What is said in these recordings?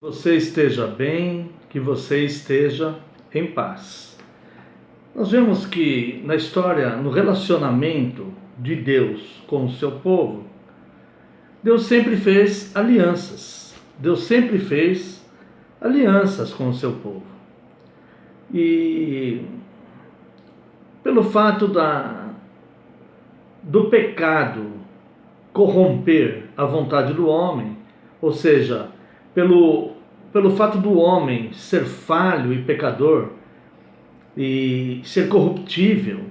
Você esteja bem, que você esteja em paz. Nós vemos que na história, no relacionamento de Deus com o seu povo, Deus sempre fez alianças. Deus sempre fez alianças com o seu povo. E pelo fato do pecado corromper a vontade do homem, ou seja, pelo fato do homem ser falho e pecador e ser corruptível,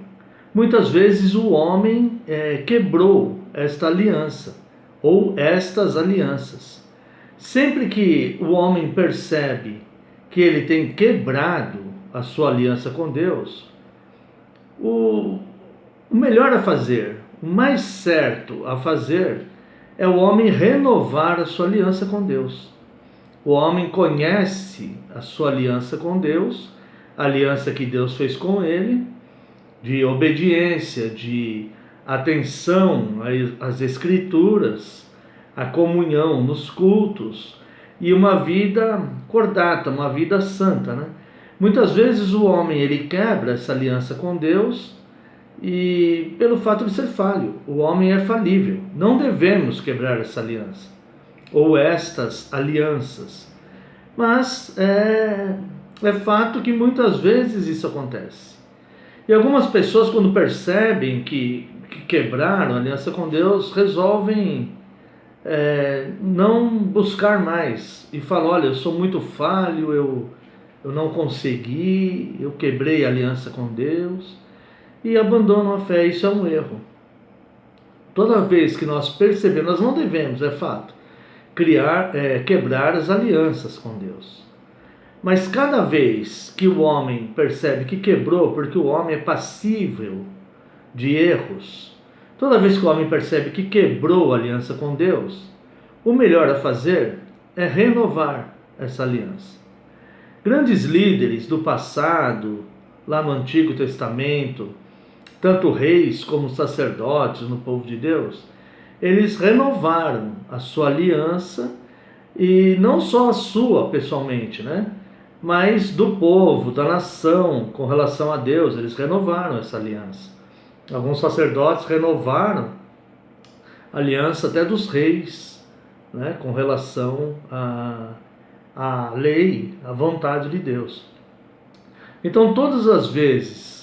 muitas vezes o homem quebrou esta aliança ou estas alianças. Sempre que o homem percebe que ele tem quebrado a sua aliança com Deus, o melhor a fazer, o mais certo a fazer, é o homem renovar a sua aliança com Deus. O homem conhece a sua aliança com Deus, a aliança que Deus fez com ele, de obediência, de atenção às Escrituras, a comunhão nos cultos e uma vida cordata, uma vida santa, né? Muitas vezes o homem ele quebra essa aliança com Deus e pelo fato de ser falho. O homem é falível. Não devemos quebrar essa aliança ou estas alianças. Mas é fato que muitas vezes isso acontece. E algumas pessoas, quando percebem que quebraram a aliança com Deus, resolvem não buscar mais e falam: olha, eu sou muito falho, eu não consegui, eu quebrei a aliança com Deus, e abandonam a fé. Isso é um erro. Toda vez que nós percebemos, nós não devemos, é fato, quebrar as alianças com Deus. Mas cada vez que o homem percebe que quebrou, porque o homem é passível de erros, toda vez que o homem percebe que quebrou a aliança com Deus, o melhor a fazer é renovar essa aliança. Grandes líderes do passado, lá no Antigo Testamento, tanto reis como sacerdotes no povo de Deus, eles renovaram a sua aliança, e não só a sua pessoalmente, né? Mas do povo, da nação, com relação a Deus, eles renovaram essa aliança. Alguns sacerdotes renovaram a aliança até dos reis, né? Com relação à lei, à vontade de Deus. Então, todas as vezes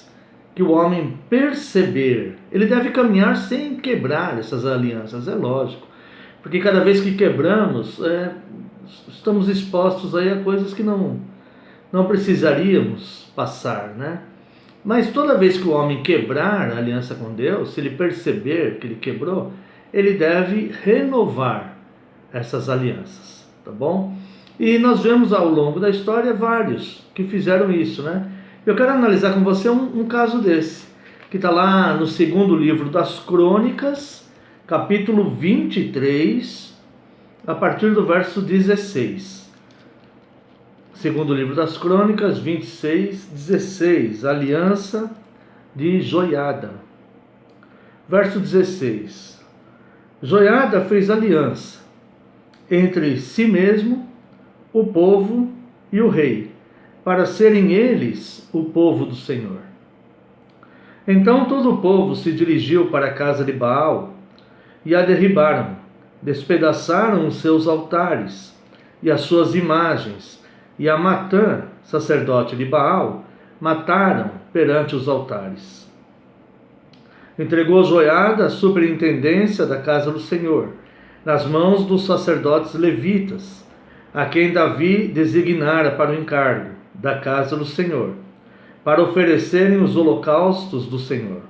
que o homem perceber, ele deve caminhar sem quebrar essas alianças, é lógico, porque cada vez que quebramos, estamos expostos aí a coisas que não precisaríamos passar, né? Mas toda vez que o homem quebrar a aliança com Deus, se ele perceber que ele quebrou, ele deve renovar essas alianças, tá bom? E nós vemos ao longo da história vários que fizeram isso, né? Eu quero analisar com você um caso desse, que está lá no segundo livro das Crônicas, capítulo 23, a partir do verso 16. Segundo livro das Crônicas, 26, 16, aliança de Joiada. Verso 16. Joiada fez aliança entre si mesmo, o povo e o rei, para serem eles o povo do Senhor. Então todo o povo se dirigiu para a casa de Baal e a derribaram, despedaçaram os seus altares e as suas imagens, e a Matã, sacerdote de Baal, mataram perante os altares. Entregou Joiada a superintendência da casa do Senhor, nas mãos dos sacerdotes levitas, a quem Davi designara para o encargo da casa do Senhor, para oferecerem os holocaustos do Senhor,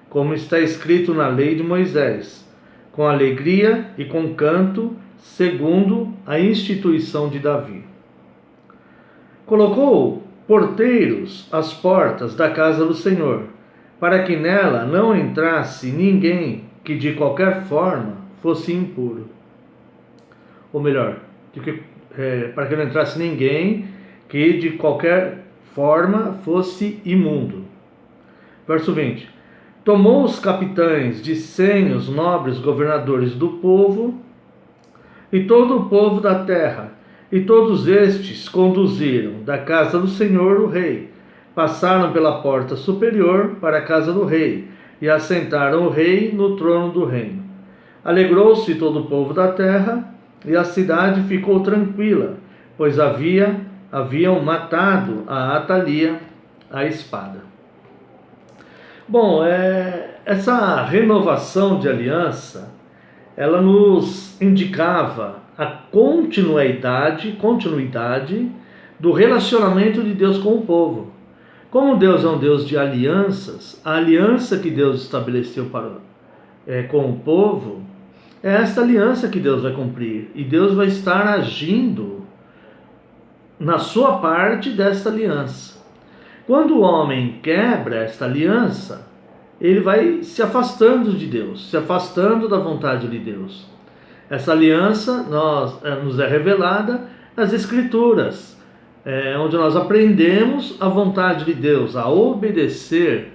como está escrito na lei de Moisés, com alegria e com canto, segundo a instituição de Davi. Colocou porteiros às portas da casa do Senhor, para que nela não entrasse ninguém que de qualquer forma fosse impuro. Ou melhor, para que não entrasse ninguém que de qualquer forma fosse imundo. Verso 20. Tomou os capitães de 100 os nobres governadores do povo e todo o povo da terra, E todos estes conduziram da casa do Senhor o rei, passaram pela porta superior para a casa do rei, e assentaram o rei no trono do reino. Alegrou-se todo o povo da terra, e a cidade ficou tranquila, pois haviam matado a Atalia à espada. Bom, essa renovação de aliança, ela nos indicava a continuidade do relacionamento de Deus com o povo. Como Deus é um Deus de alianças, a aliança que Deus estabeleceu com o povo, é esta aliança que Deus vai cumprir. E Deus vai estar agindo na sua parte desta aliança. Quando o homem quebra esta aliança, ele vai se afastando de Deus, se afastando da vontade de Deus. Essa aliança nos é revelada nas Escrituras, onde nós aprendemos a vontade de Deus, a obedecer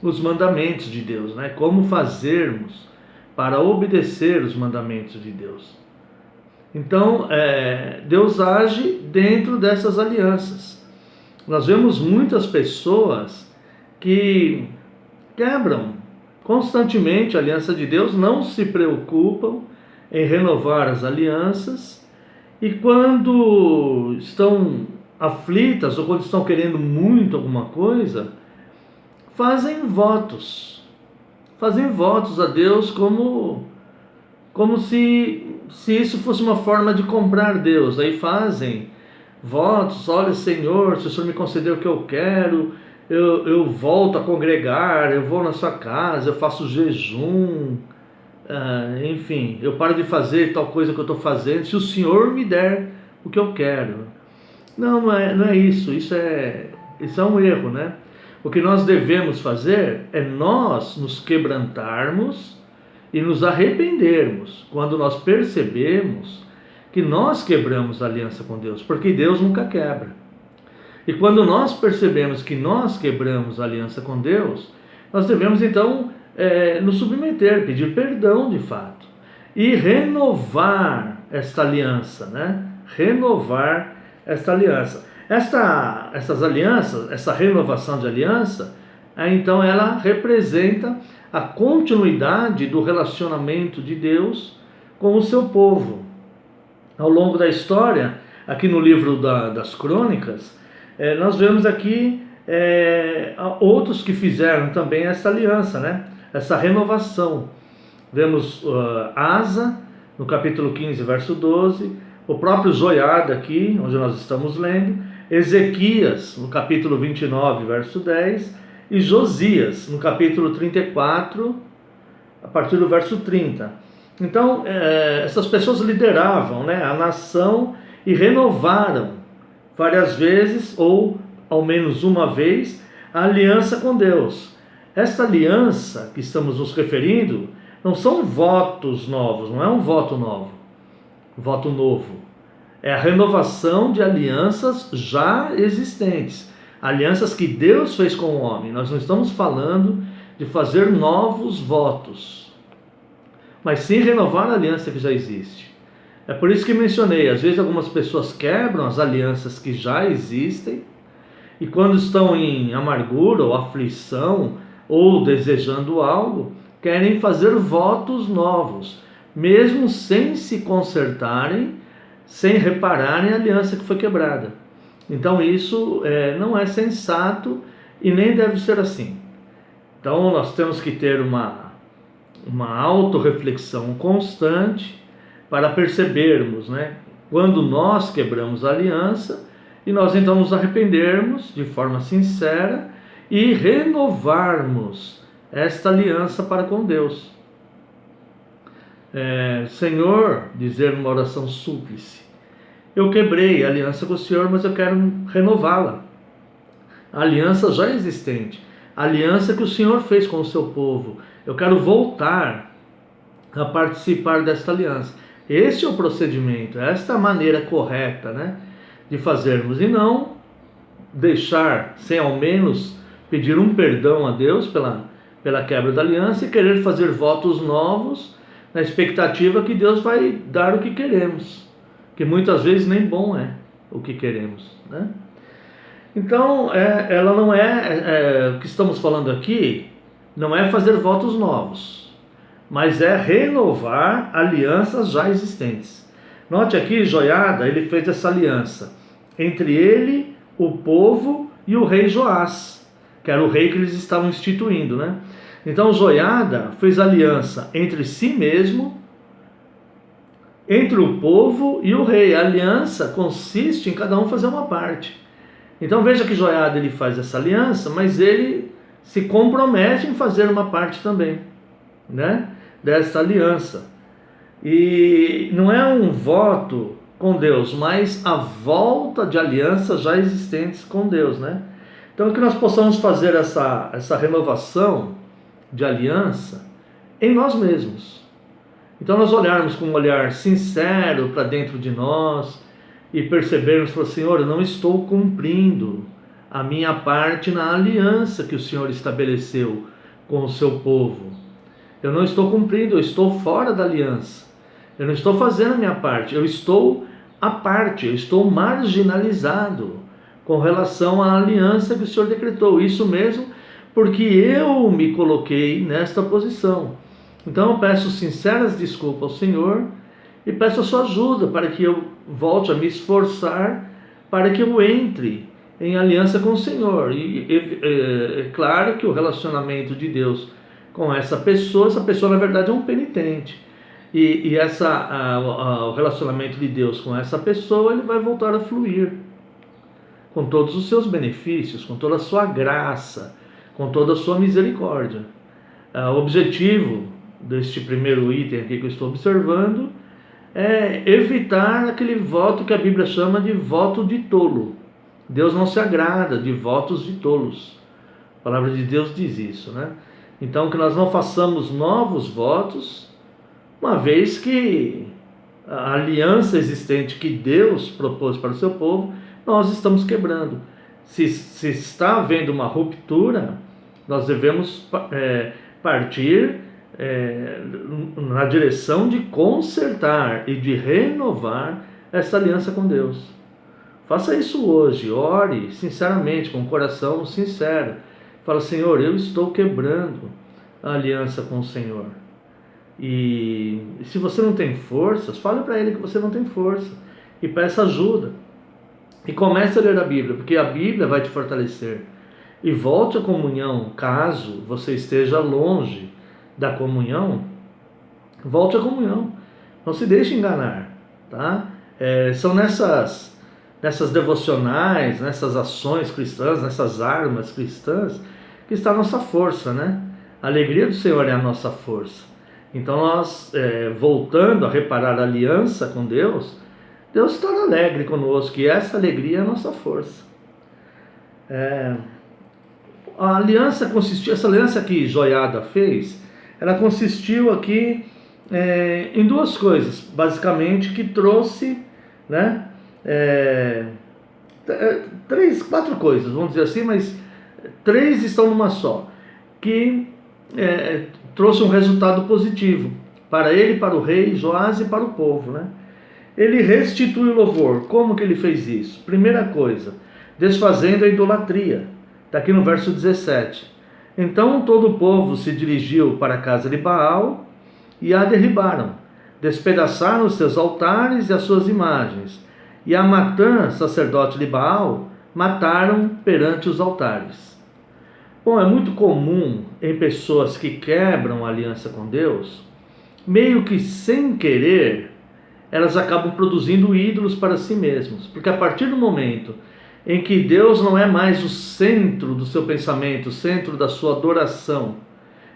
os mandamentos de Deus, né? Como fazermos para obedecer os mandamentos de Deus. Então, Deus age dentro dessas alianças. Nós vemos muitas pessoas que quebram constantemente a aliança de Deus, não se preocupam em renovar as alianças, e quando estão aflitas ou quando estão querendo muito alguma coisa, fazem votos a Deus como se isso fosse uma forma de comprar Deus. Aí fazem votos: olha, Senhor, se o Senhor me conceder o que eu quero, eu volto a congregar, eu vou na sua casa, eu faço jejum, enfim, eu paro de fazer tal coisa que eu estou fazendo, se o Senhor me der o que eu quero. Não é isso. Isso é um erro, né? O que nós devemos fazer é nós nos quebrantarmos e nos arrependermos quando nós percebemos que nós quebramos a aliança com Deus, porque Deus nunca quebra. E quando nós percebemos que nós quebramos a aliança com Deus, nós devemos então nos submeter, pedir perdão de fato e renovar esta aliança, né? Renovar esta aliança. Essas alianças, essa renovação de aliança, então ela representa a continuidade do relacionamento de Deus com o seu povo. Ao longo da história, aqui no livro das Crônicas, nós vemos aqui outros que fizeram também essa aliança, né? Essa renovação. Vemos Asa, no capítulo 15, verso 12, o próprio Joiada aqui, onde nós estamos lendo, Ezequias, no capítulo 29, verso 10, e Josias, no capítulo 34, a partir do verso 30. Então, essas pessoas lideravam, né, a nação e renovaram várias vezes, ou ao menos uma vez, a aliança com Deus. Esta aliança que estamos nos referindo não são votos novos, não é um voto novo. É a renovação de alianças já existentes, alianças que Deus fez com o homem. Nós não estamos falando de fazer novos votos, mas sim renovar a aliança que já existe. É por isso que mencionei, às vezes algumas pessoas quebram as alianças que já existem, e quando estão em amargura ou aflição, ou desejando algo, querem fazer votos novos, mesmo sem se consertarem, sem repararem a aliança que foi quebrada. Então isso não é sensato e nem deve ser assim. Então nós temos que ter uma autorreflexão constante para percebermos, né, quando nós quebramos a aliança, e nós então nos arrependermos de forma sincera e renovarmos esta aliança para com Deus. Senhor, dizer numa oração súplice: eu quebrei a aliança com o Senhor, mas eu quero renová-la. A aliança já existente, a aliança que o Senhor fez com o seu povo, eu quero voltar a participar desta aliança. Este é o procedimento, esta é a maneira correta, né, de fazermos, e não deixar sem ao menos pedir um perdão a Deus pela quebra da aliança e querer fazer votos novos na expectativa que Deus vai dar o que queremos. que muitas vezes nem bom é o que queremos, né? Então, ela não o que estamos falando aqui não é fazer votos novos, mas é renovar alianças já existentes. Note aqui, Joiada, ele fez essa aliança entre ele, o povo e o rei Joás, que era o rei que eles estavam instituindo, né? Então, Joiada fez aliança entre si mesmo, entre o povo e o rei. A aliança consiste em cada um fazer uma parte. Então veja que Joiada ele faz essa aliança, mas ele se compromete em fazer uma parte também, né, dessa aliança. E não é um voto com Deus, mas a volta de alianças já existentes com Deus, né? Então que nós possamos fazer essa renovação de aliança em nós mesmos. Então nós olharmos com um olhar sincero para dentro de nós e percebermos, Senhor, eu não estou cumprindo a minha parte na aliança que o Senhor estabeleceu com o seu povo. Eu não estou cumprindo, eu estou fora da aliança. Eu não estou fazendo a minha parte, eu estou à parte, eu estou marginalizado com relação à aliança que o Senhor decretou. Isso mesmo porque eu me coloquei nesta posição. Então eu peço sinceras desculpas ao Senhor e peço a sua ajuda para que eu volte a me esforçar para que eu entre em aliança com o Senhor. E é claro que o relacionamento de Deus com essa pessoa na verdade é um penitente. E o relacionamento de Deus com essa pessoa, ele vai voltar a fluir com todos os seus benefícios, com toda a sua graça, com toda a sua misericórdia. O objetivo deste primeiro item aqui que eu estou observando é evitar aquele voto que a Bíblia chama de voto de tolo. Deus não se agrada de votos de tolos. A palavra de Deus diz isso, né? Então que nós não façamos novos votos, uma vez que a aliança existente que Deus propôs para o seu povo, nós estamos quebrando. Se está havendo uma ruptura, nós devemos partir na direção de consertar e de renovar essa aliança com Deus. Faça isso hoje, ore sinceramente, com o coração sincero. Fala, Senhor, eu estou quebrando a aliança com o Senhor. E se você não tem forças, fale para Ele que você não tem força e peça ajuda. E comece a ler a Bíblia, porque a Bíblia vai te fortalecer. E volte à comunhão, caso você esteja longe da comunhão, volte à comunhão. Não se deixe enganar, tá? São nessas devocionais, nessas ações cristãs, nessas armas cristãs, que está a nossa força, né? A alegria do Senhor é a nossa força. Então nós, voltando a reparar a aliança com Deus, Deus está alegre conosco, e essa alegria é a nossa força. A aliança consistiu, essa aliança que Joiada fez, ela consistiu aqui em duas coisas, basicamente, que trouxe, né, quatro coisas, vamos dizer assim, mas três estão numa só, que trouxe um resultado positivo para ele, para o rei Joás e para o povo, né? Ele restitui o louvor. Como que ele fez isso? Primeira coisa, desfazendo a idolatria. Está aqui no verso 17. Então todo o povo se dirigiu para a casa de Baal e a derribaram. Despedaçaram os seus altares e as suas imagens. E a Matã, sacerdote de Baal, mataram perante os altares. Bom, é muito comum em pessoas que quebram a aliança com Deus, meio que sem querer, elas acabam produzindo ídolos para si mesmos. Porque a partir do momento em que Deus não é mais o centro do seu pensamento, o centro da sua adoração,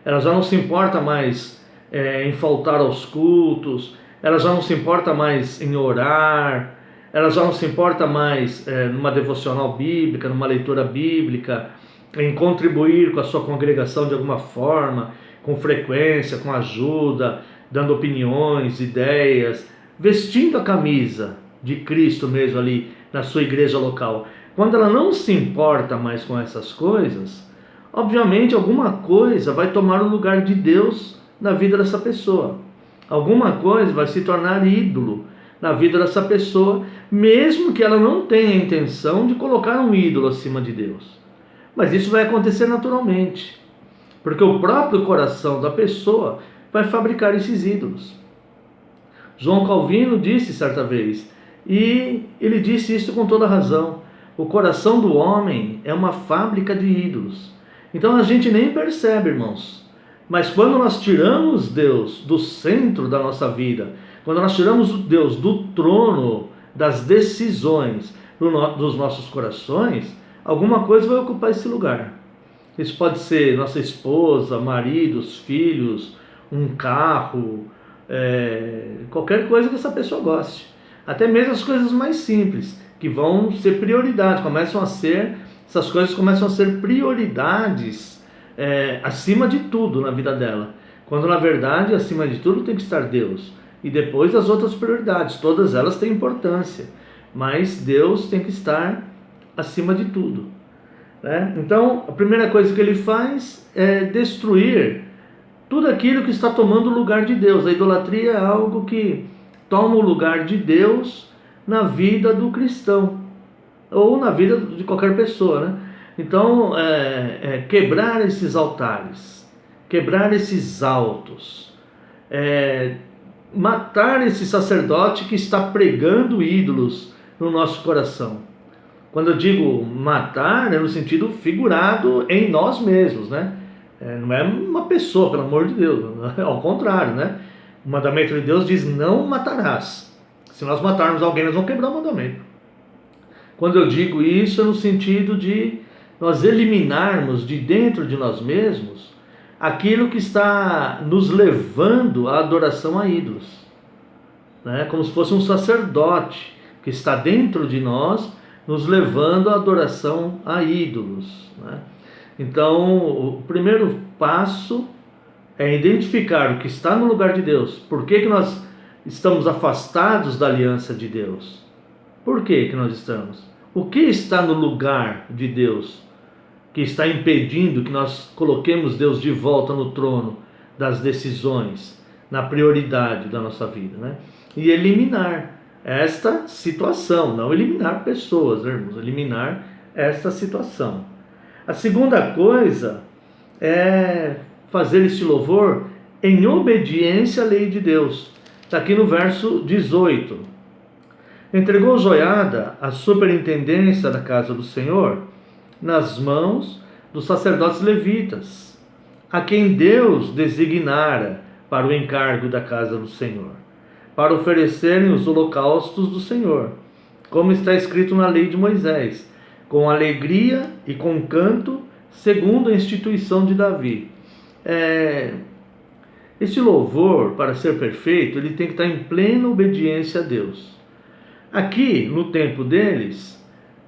ela já não se importa mais em faltar aos cultos, ela já não se importa mais em orar, ela já não se importa mais numa devocional bíblica, numa leitura bíblica, em contribuir com a sua congregação de alguma forma, com frequência, com ajuda, dando opiniões, ideias, vestindo a camisa de Cristo mesmo ali na sua igreja local. Quando ela não se importa mais com essas coisas, obviamente alguma coisa vai tomar o lugar de Deus na vida dessa pessoa. Alguma coisa vai se tornar ídolo na vida dessa pessoa, mesmo que ela não tenha a intenção de colocar um ídolo acima de Deus. Mas isso vai acontecer naturalmente, porque o próprio coração da pessoa vai fabricar esses ídolos. João Calvino disse certa vez, e ele disse isso com toda razão: o coração do homem é uma fábrica de ídolos. Então a gente nem percebe, irmãos, mas quando nós tiramos Deus do centro da nossa vida, quando nós tiramos Deus do trono das decisões dos nossos corações, alguma coisa vai ocupar esse lugar. Isso pode ser nossa esposa, maridos, filhos, um carro, qualquer coisa que essa pessoa goste. Até mesmo as coisas mais simples, que vão ser prioridade, essas coisas começam a ser prioridades acima de tudo na vida dela. Quando na verdade, acima de tudo tem que estar Deus. E depois as outras prioridades, todas elas têm importância, mas Deus tem que estar acima de tudo. Então, a primeira coisa que ele faz é destruir tudo aquilo que está tomando o lugar de Deus. A idolatria é algo que toma o lugar de Deus na vida do cristão, ou na vida de qualquer pessoa, Então, quebrar esses altares, quebrar esses altos, matar esse sacerdote que está pregando ídolos no nosso coração. Quando eu digo matar, é no sentido figurado em nós mesmos, não é uma pessoa, pelo amor de Deus, ao contrário, O mandamento de Deus diz: não matarás. Se nós matarmos alguém, nós vamos quebrar o mandamento. Quando eu digo isso, é no sentido de nós eliminarmos de dentro de nós mesmos aquilo que está nos levando à adoração a ídolos, como se fosse um sacerdote que está dentro de nós, nos levando à adoração a ídolos. Então, o primeiro passo é identificar o que está no lugar de Deus. Por que nós estamos afastados da aliança de Deus? Por que nós estamos? O que está no lugar de Deus que está impedindo que nós coloquemos Deus de volta no trono das decisões, na prioridade da nossa vida, E eliminar esta situação, não eliminar pessoas, irmãos, eliminar esta situação. A segunda coisa é fazer este louvor em obediência à lei de Deus. Está aqui no verso 18. Entregou Joiada a superintendência da casa do Senhor nas mãos dos sacerdotes levitas, a quem Deus designara para o encargo da casa do Senhor, para oferecerem os holocaustos do Senhor, como está escrito na lei de Moisés, com alegria e com canto, segundo a instituição de Davi. Este louvor, para ser perfeito, ele tem que estar em plena obediência a Deus. Aqui, no tempo deles,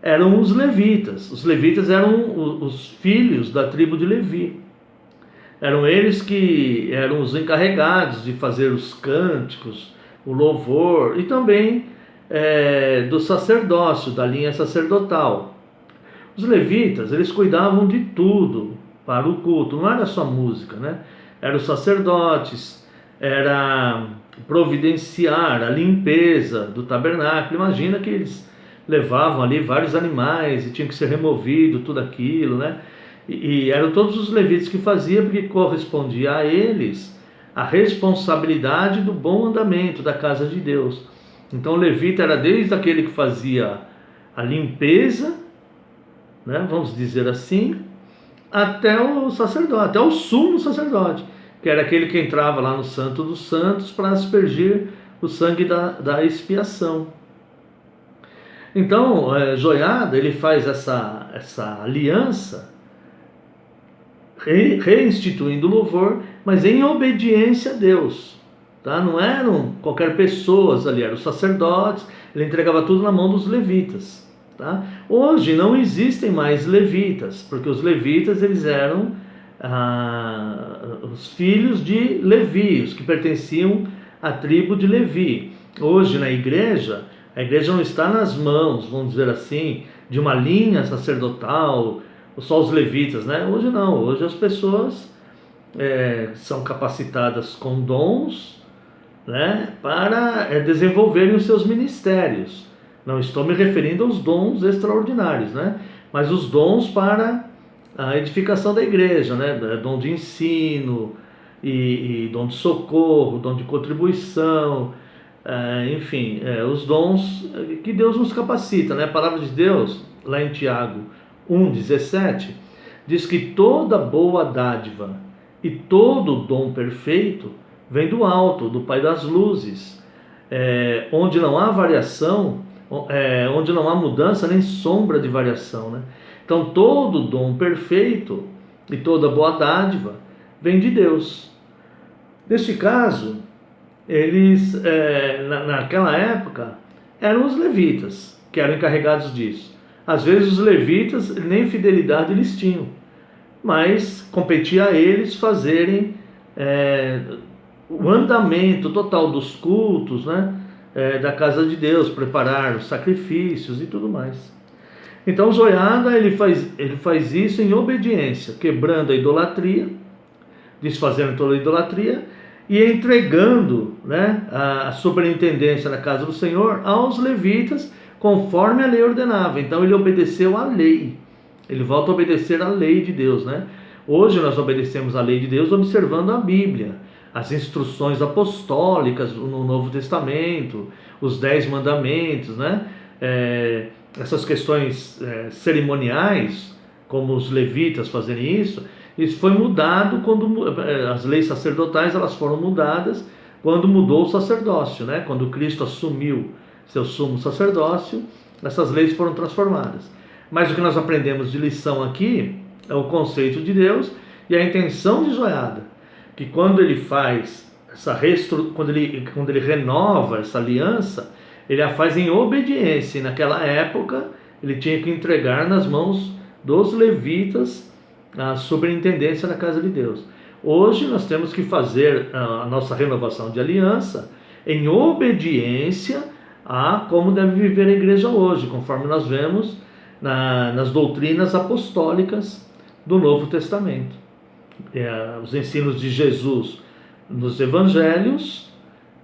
eram os levitas. Os levitas eram os filhos da tribo de Levi. Eram eles que eram os encarregados de fazer os cânticos, o louvor, e também do sacerdócio, da linha sacerdotal. Os levitas, eles cuidavam de tudo para o culto, não era só música, Eram os sacerdotes, era providenciar a limpeza do tabernáculo. Imagina que eles levavam ali vários animais e tinha que ser removido tudo aquilo, E eram todos os levitas que faziam, porque correspondia a eles a responsabilidade do bom andamento da casa de Deus. Então o levita era desde aquele que fazia a limpeza, vamos dizer assim, até o sacerdote, até o sumo sacerdote, que era aquele que entrava lá no Santo dos Santos para aspergir o sangue da expiação. Então, Joiada, ele faz essa aliança, reinstituindo o louvor, mas em obediência a Deus. Não eram qualquer pessoas ali, eram os sacerdotes, ele entregava tudo na mão dos levitas. Hoje não existem mais levitas, porque os levitas eles eram os filhos de Levi, os que pertenciam à tribo de Levi. Hoje na igreja, a igreja não está nas mãos, vamos dizer assim, de uma linha sacerdotal, só os levitas, Hoje não, hoje as pessoas são capacitadas com dons né, para desenvolverem os seus ministérios. Não estou me referindo aos dons extraordinários, né, mas os dons para a edificação da igreja, né, dom de ensino e dom de socorro, dom de contribuição, enfim, os dons que Deus nos capacita, né? A palavra de Deus, lá em Tiago 1,17, diz que toda boa dádiva e todo dom perfeito vem do alto, do Pai das luzes, onde não há variação, onde não há mudança nem sombra de variação, né? Então todo dom perfeito e toda boa dádiva vem de Deus. Neste caso, eles, naquela época, eram os levitas que eram encarregados disso. Às vezes os levitas nem fidelidade eles tinham, mas competia a eles fazerem o andamento total dos cultos, né, da casa de Deus, preparar os sacrifícios e tudo mais. Então Joiada ele faz isso em obediência, quebrando a idolatria, desfazendo toda a idolatria e entregando, né, a superintendência da casa do Senhor aos levitas, conforme a lei ordenava. Então ele obedeceu à lei, ele volta a obedecer à lei de Deus, né? Hoje nós obedecemos à lei de Deus observando a Bíblia, as instruções apostólicas no Novo Testamento, os 10 mandamentos, né? Essas questões cerimoniais, como os levitas fazerem isso foi mudado quando as leis sacerdotais elas foram mudadas quando mudou o sacerdócio, né? Quando Cristo assumiu seu sumo sacerdócio, essas leis foram transformadas. Mas o que nós aprendemos de lição aqui é o conceito de Deus e a intenção de Joiada, que quando ele faz quando ele renova essa aliança, ele a faz em obediência. E naquela época ele tinha que entregar nas mãos dos levitas a superintendência da casa de Deus. Hoje nós temos que fazer a nossa renovação de aliança em obediência a como deve viver a igreja hoje, conforme nós vemos nas doutrinas apostólicas do Novo Testamento. Os ensinos de Jesus nos evangelhos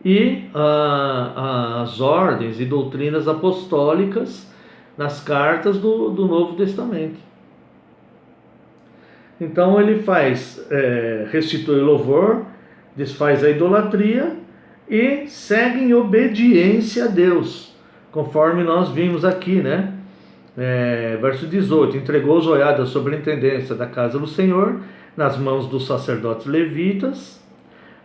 e as ordens e doutrinas apostólicas nas cartas do Novo Testamento. Então ele restitui o louvor, desfaz a idolatria e segue em obediência a Deus, conforme nós vimos aqui, né? Verso 18: entregou Joiada a superintendência da casa do Senhor nas mãos dos sacerdotes levitas,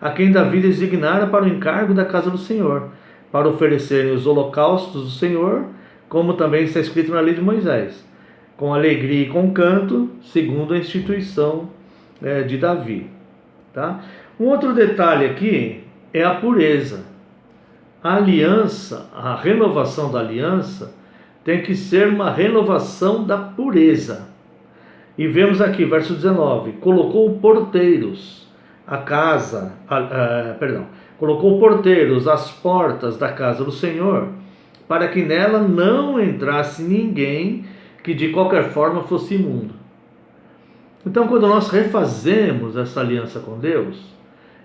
a quem Davi designara para o encargo da casa do Senhor, para oferecerem os holocaustos do Senhor, como também está escrito na lei de Moisés, com alegria e com canto, segundo a instituição de Davi. Tá? Um outro detalhe aqui é a pureza. A aliança, a renovação da aliança, tem que ser uma renovação da pureza. E vemos aqui, verso 19: colocou porteiros colocou porteiros às portas da casa do Senhor, para que nela não entrasse ninguém que de qualquer forma fosse imundo. Então, quando nós refazemos essa aliança com Deus,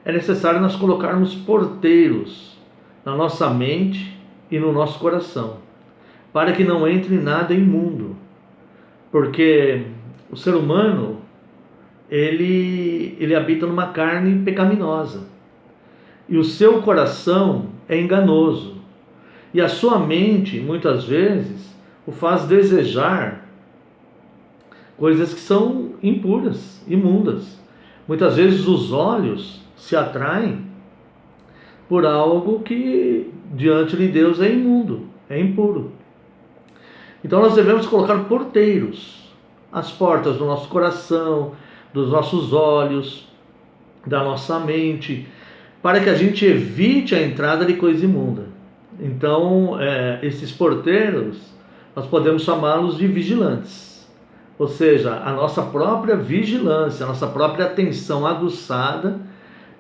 é necessário nós colocarmos porteiros na nossa mente e no nosso coração, para que não entre nada imundo. Porque o ser humano, ele habita numa carne pecaminosa, e o seu coração é enganoso, e a sua mente, muitas vezes, o faz desejar coisas que são impuras, imundas. Muitas vezes os olhos se atraem por algo que diante de Deus é imundo, é impuro. Então nós devemos colocar porteiros às portas do nosso coração, dos nossos olhos, da nossa mente, para que a gente evite a entrada de coisa imunda. Então esses porteiros, nós podemos chamá-los de vigilantes, ou seja, a nossa própria vigilância, a nossa própria atenção aguçada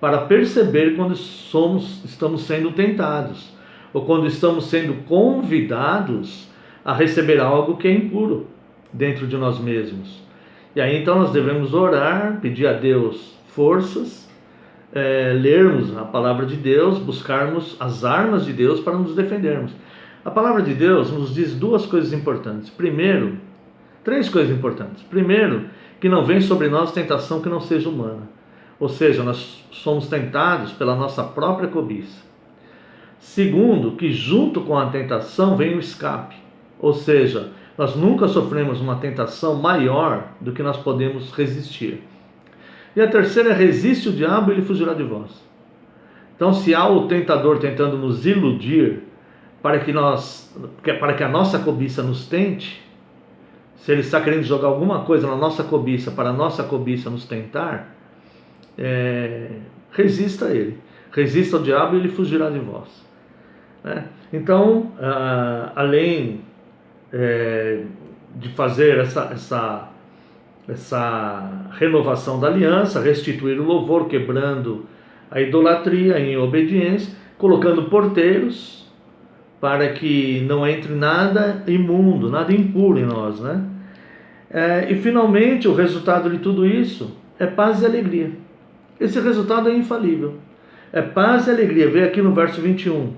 para perceber quando estamos sendo tentados, ou quando estamos sendo convidados a receber algo que é impuro dentro de nós mesmos. E aí então nós devemos orar, pedir a Deus forças, lermos a palavra de Deus, buscarmos as armas de Deus para nos defendermos. A palavra de Deus nos diz duas coisas importantes. Primeiro, três coisas importantes. Primeiro, que não vem sobre nós tentação que não seja humana. Ou seja, nós somos tentados pela nossa própria cobiça. Segundo, que junto com a tentação vem o escape. Ou seja, nós nunca sofremos uma tentação maior do que nós podemos resistir. E a terceira é: resiste o diabo e ele fugirá de vós. Então, se há o tentador tentando nos iludir para que a nossa cobiça nos tente, se ele está querendo jogar alguma coisa na nossa cobiça para a nossa cobiça nos tentar, resista a ele. Resista ao diabo e ele fugirá de vós. Então, além de fazer essa renovação da aliança, restituir o louvor, quebrando a idolatria em obediência, colocando porteiros para que não entre nada imundo, nada impuro em nós, e finalmente o resultado de tudo isso é paz e alegria. Esse resultado é infalível, é paz e alegria. Vê aqui no verso 21,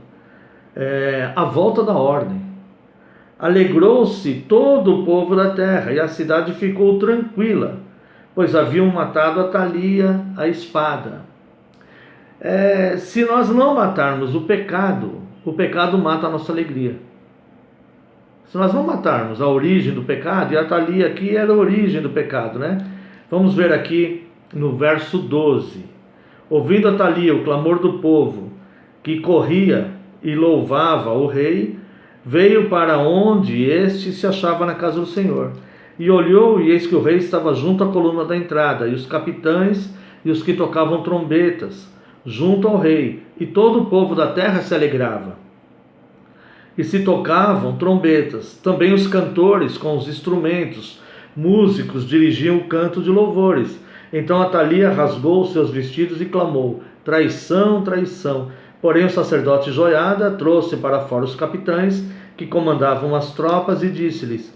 a volta da ordem. Alegrou-se todo o povo da terra, e a cidade ficou tranquila, pois haviam matado Atalia a espada. Se nós não matarmos o pecado mata a nossa alegria. Se nós não matarmos a origem do pecado, e Atalia aqui era a origem do pecado, Vamos ver aqui no verso 12. Ouvindo Atalia o clamor do povo, que corria e louvava o rei, veio para onde este se achava na casa do Senhor, e olhou, e eis que o rei estava junto à coluna da entrada, e os capitães e os que tocavam trombetas, junto ao rei, e todo o povo da terra se alegrava. E se tocavam trombetas, também os cantores com os instrumentos, músicos dirigiam o canto de louvores. Então Atalia rasgou os seus vestidos e clamou: traição, traição. Porém o sacerdote Joiada trouxe para fora os capitães que comandavam as tropas e disse-lhes: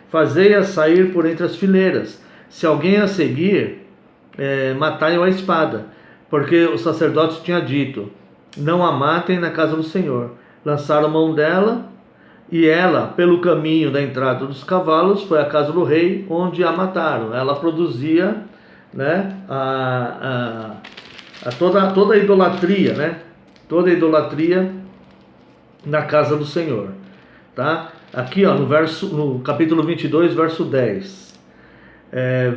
fazei-a sair por entre as fileiras. Se alguém a seguir, matai-o à espada. Porque o sacerdote tinha dito: não a matem na casa do Senhor. Lançaram mão dela, e ela, pelo caminho da entrada dos cavalos, foi à casa do rei, onde a mataram. Ela produzia toda a idolatria, toda a idolatria na casa do Senhor. Aqui no capítulo 22, verso 10.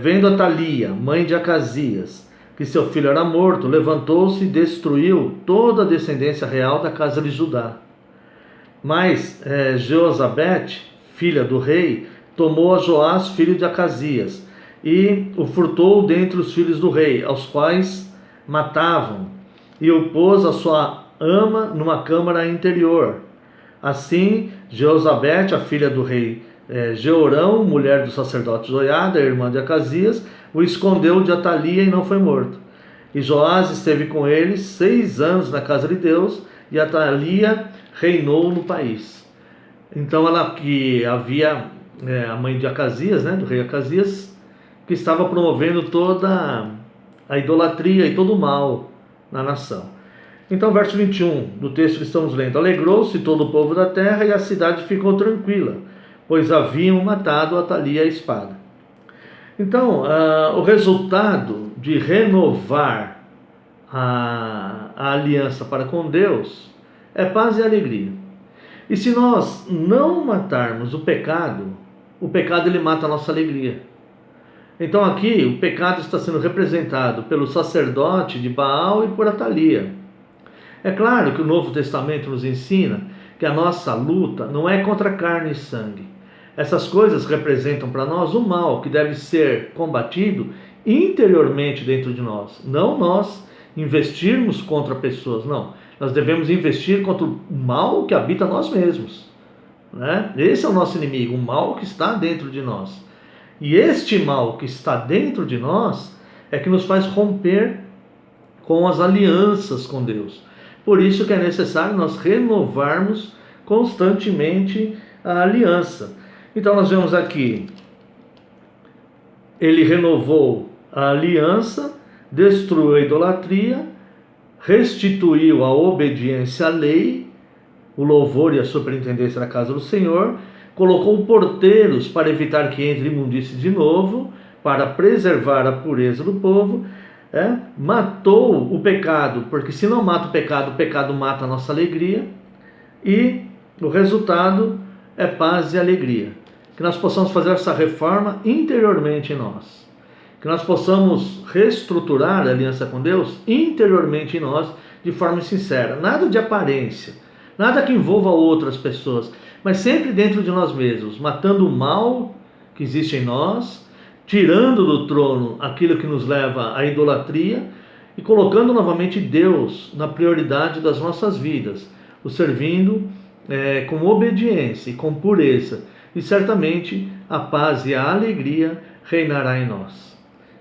Vendo Atalia, mãe de Acasias, que seu filho era morto, levantou-se e destruiu toda a descendência real da casa de Judá. Mas Jeozabete, filha do rei, tomou a Joás, filho de Acasias, e o furtou dentre os filhos do rei, aos quais matavam, e o pôs a sua ama numa câmara interior. Assim, Jeozabete, a filha do rei Jeorão, mulher do sacerdote Joiada, irmã de Acasias, o escondeu de Atalia e não foi morto. E Joás esteve com eles 6 anos na casa de Deus, e Atalia reinou no país. Então ela que havia a mãe de Acasias, do rei Acasias, que estava promovendo toda a idolatria e todo o mal na nação. Então, verso 21 do texto que estamos lendo: alegrou-se todo o povo da terra, e a cidade ficou tranquila, pois haviam matado Atalia a espada. Então, o resultado de renovar a aliança para com Deus é paz e alegria. E se nós não matarmos o pecado ele mata a nossa alegria. Então aqui o pecado está sendo representado pelo sacerdote de Baal e por Atalia. É claro que o Novo Testamento nos ensina que a nossa luta não é contra carne e sangue. Essas coisas representam para nós o mal que deve ser combatido interiormente dentro de nós. Não nós investirmos contra pessoas, não. Nós devemos investir contra o mal que habita nós mesmos. Esse é o nosso inimigo, o mal que está dentro de nós. E este mal que está dentro de nós é que nos faz romper com as alianças com Deus. Por isso que é necessário nós renovarmos constantemente a aliança. Então nós vemos aqui, ele renovou a aliança, destruiu a idolatria, restituiu a obediência à lei, o louvor e a superintendência da casa do Senhor, colocou porteiros para evitar que entre imundície de novo, para preservar a pureza do povo, matou o pecado, porque se não mata o pecado mata a nossa alegria, e o resultado é paz e alegria. Que nós possamos fazer essa reforma interiormente em nós. Que nós possamos reestruturar a aliança com Deus interiormente em nós, de forma sincera. Nada de aparência, nada que envolva outras pessoas, mas sempre dentro de nós mesmos, matando o mal que existe em nós, tirando do trono aquilo que nos leva à idolatria e colocando novamente Deus na prioridade das nossas vidas, o servindo com obediência e com pureza, e certamente a paz e a alegria reinará em nós.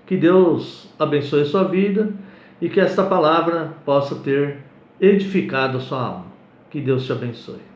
Que Deus abençoe a sua vida e que esta palavra possa ter edificado a sua alma. Que Deus te abençoe.